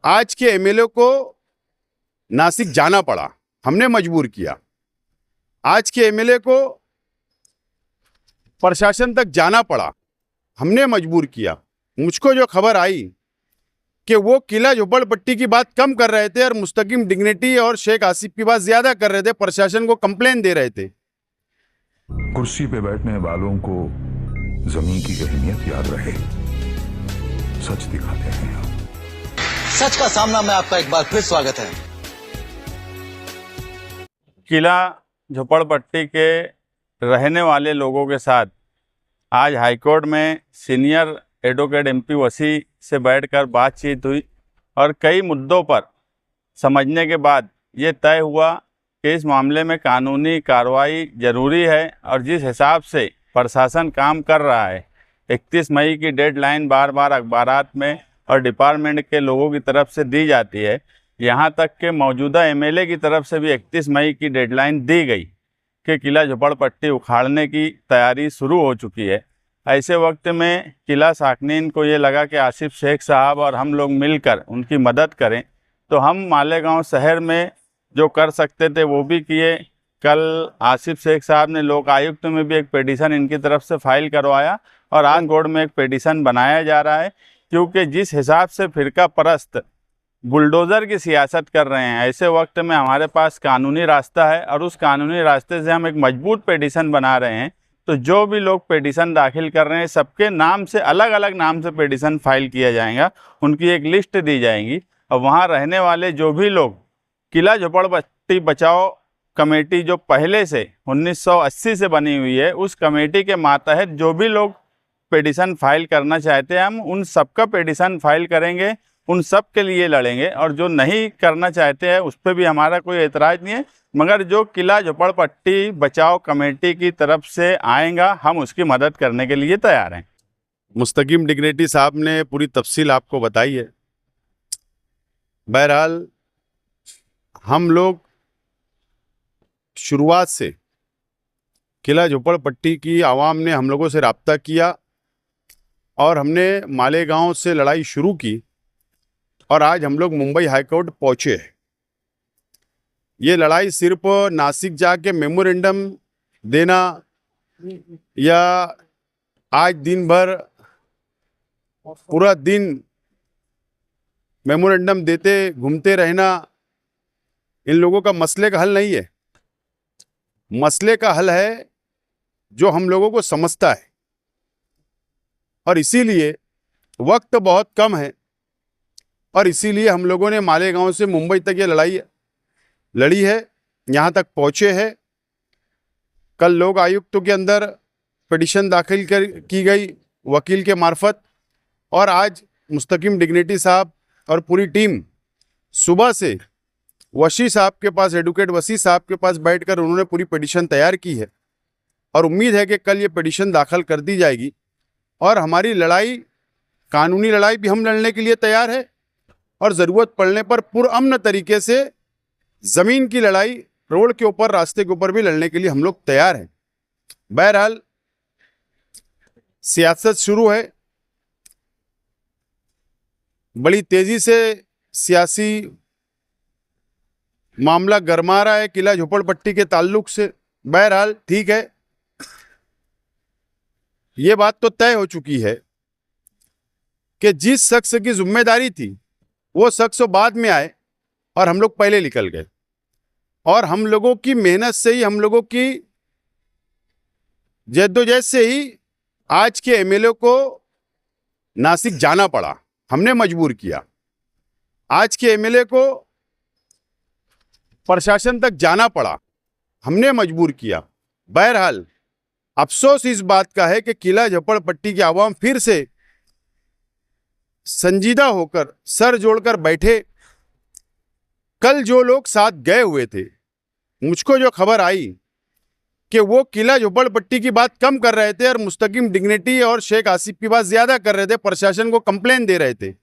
आज के एमएलए को नासिक जाना पड़ा, हमने मजबूर किया। आज के एमएलए को प्रशासन तक जाना पड़ा, हमने मजबूर किया। मुझको जो खबर आई कि वो किला झोपड़पट्टी की बात कम कर रहे थे और मुस्तकिम डिग्निटी और शेख आसिफ की बात ज्यादा कर रहे थे, प्रशासन को कंप्लेन दे रहे थे। कुर्सी पे बैठने वालों को जमीन की अहमियत याद रहे, सच दिखाते हैं आप। सच का सामना में आपका एक बार फिर स्वागत है। किला झोपड़पट्टी के रहने वाले लोगों के साथ आज हाईकोर्ट में सीनियर एडवोकेट एमपी वसी से बैठकर बातचीत हुई और कई मुद्दों पर समझने के बाद ये तय हुआ कि इस मामले में कानूनी कार्रवाई ज़रूरी है और जिस हिसाब से प्रशासन काम कर रहा है, 31 मई की डेडलाइन बार बार अखबारात में और डिपार्टमेंट के लोगों की तरफ से दी जाती है, यहाँ तक कि मौजूदा एमएलए की तरफ से भी 31 मई की डेडलाइन दी गई कि किला झोपड़पट्टी उखाड़ने की तैयारी शुरू हो चुकी है। ऐसे वक्त में किला साकनीन को ये लगा कि आसिफ शेख साहब और हम लोग मिलकर उनकी मदद करें, तो हम मालेगांव शहर में जो कर सकते थे वो भी किए। कल आसिफ शेख साहब ने लोक आयुक्त में भी एक पिटीशन इनकी तरफ से फाइल करवाया और आज कोर्ट में एक पिटीशन बनाया जा रहा है, क्योंकि जिस हिसाब से फिरका परस्त बुलडोज़र की सियासत कर रहे हैं, ऐसे वक्त में हमारे पास कानूनी रास्ता है और उस कानूनी रास्ते से हम एक मजबूत पिटीशन बना रहे हैं। तो जो भी लोग पिटीशन दाखिल कर रहे हैं, सबके नाम से अलग अलग नाम से पिटीशन फाइल किया जाएगा, उनकी एक लिस्ट दी जाएगी और वहाँ रहने वाले जो भी लोग किला झोपड़पट्टी बचाओ कमेटी जो पहले से 1980 से बनी हुई है, उस कमेटी के मातहत जो भी लोग पिटीशन फाइल करना चाहते हैं, हम उन सबका पिटीशन फाइल करेंगे, उन सब के लिए लड़ेंगे। और जो नहीं करना चाहते हैं उस पर भी हमारा कोई एतराज़ नहीं है, मगर जो किला झोपड़पट्टी बचाओ कमेटी की तरफ से आएगा, हम उसकी मदद करने के लिए तैयार हैं। मुस्तकिम डिग्निटी साहब ने पूरी तफसील आपको बताई है। बहरहाल हम लोग शुरुआत से किला झोपड़पट्टी की आवाम ने हम लोगों से रब्ता किया और हमने मालेगांव से लड़ाई शुरू की और आज हम लोग मुंबई हाईकोर्ट पहुँचे हैं। ये लड़ाई सिर्फ नासिक जाके मेमोरेंडम देना या आज दिन भर पूरा दिन मेमोरेंडम देते घूमते रहना इन लोगों का मसले का हल नहीं है। मसले का हल है जो हम लोगों को समझता है, और इसीलिए वक्त बहुत कम है और इसीलिए हम लोगों ने मालेगांव से मुंबई तक ये लड़ाई लड़ी है, यहाँ तक पहुँचे हैं। कल लोक आयुक्तों के अंदर पिटीशन दाखिल की गई वकील के मार्फत, और आज मुस्तकिम डिग्निटी साहब और पूरी टीम सुबह से वसी साहब के पास, एडवोकेट वसी साहब के पास बैठकर उन्होंने पूरी पिटीशन तैयार की है और उम्मीद है कि कल ये पिटीशन दाखिल कर दी जाएगी और हमारी लड़ाई, कानूनी लड़ाई भी हम लड़ने के लिए तैयार है और ज़रूरत पड़ने पर पुरअमन तरीके से ज़मीन की लड़ाई रोड के ऊपर, रास्ते के ऊपर भी लड़ने के लिए हम लोग तैयार हैं। बहरहाल सियासत शुरू है, बड़ी तेज़ी से सियासी मामला गरमा रहा है किला झोपड़पट्टी के ताल्लुक से। बहरहाल ठीक है, ये बात तो तय हो चुकी है कि जिस शख्स की जिम्मेदारी थी वो शख्स बाद में आए और हम लोग पहले निकल गए, और हम लोगों की मेहनत से ही, हम लोगों की जद्दोजहद से ही आज के एमएलए को नासिक जाना पड़ा, हमने मजबूर किया। आज के एमएलए को प्रशासन तक जाना पड़ा, हमने मजबूर किया। बहरहाल अफसोस इस बात का है कि किला झोपड़पट्टी की आवाम फिर से संजीदा होकर सर जोड़कर बैठे। कल जो लोग साथ गए हुए थे, मुझको जो खबर आई कि वो किला झोपड़पट्टी की बात कम कर रहे थे और मुस्तकिम डिग्निटी और शेख आसिफ की बात ज्यादा कर रहे थे, प्रशासन को कंप्लेन दे रहे थे।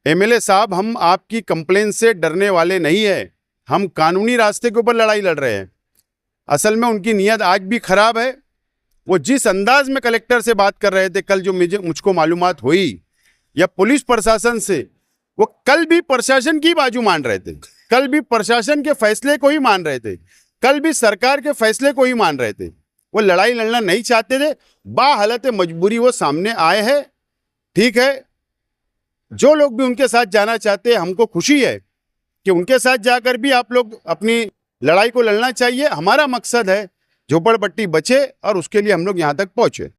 एमएलए साहब, हम आपकी कंप्लेन से डरने वाले नहीं है, हम कानूनी रास्ते के ऊपर लड़ाई लड़ रहे हैं। असल में उनकी नीयत आज भी खराब है। वो जिस अंदाज में कलेक्टर से बात कर रहे थे कल, जो मुझको मालूमात हुई, या पुलिस प्रशासन से वो कल भी प्रशासन की बाजू मान रहे थे, कल भी प्रशासन के फैसले को ही मान रहे थे, कल भी सरकार के फैसले को ही मान रहे थे। वो लड़ाई लड़ना नहीं चाहते थे, बाहालत मजबूरी वो सामने आए हैं। ठीक है, जो लोग भी उनके साथ जाना चाहते हैं, हमको खुशी है कि उनके साथ जाकर भी आप लोग अपनी लड़ाई को लड़ना चाहिए। हमारा मकसद है झोपड़पट्टी बचे और उसके लिए हम लोग यहाँ तक पहुंचे।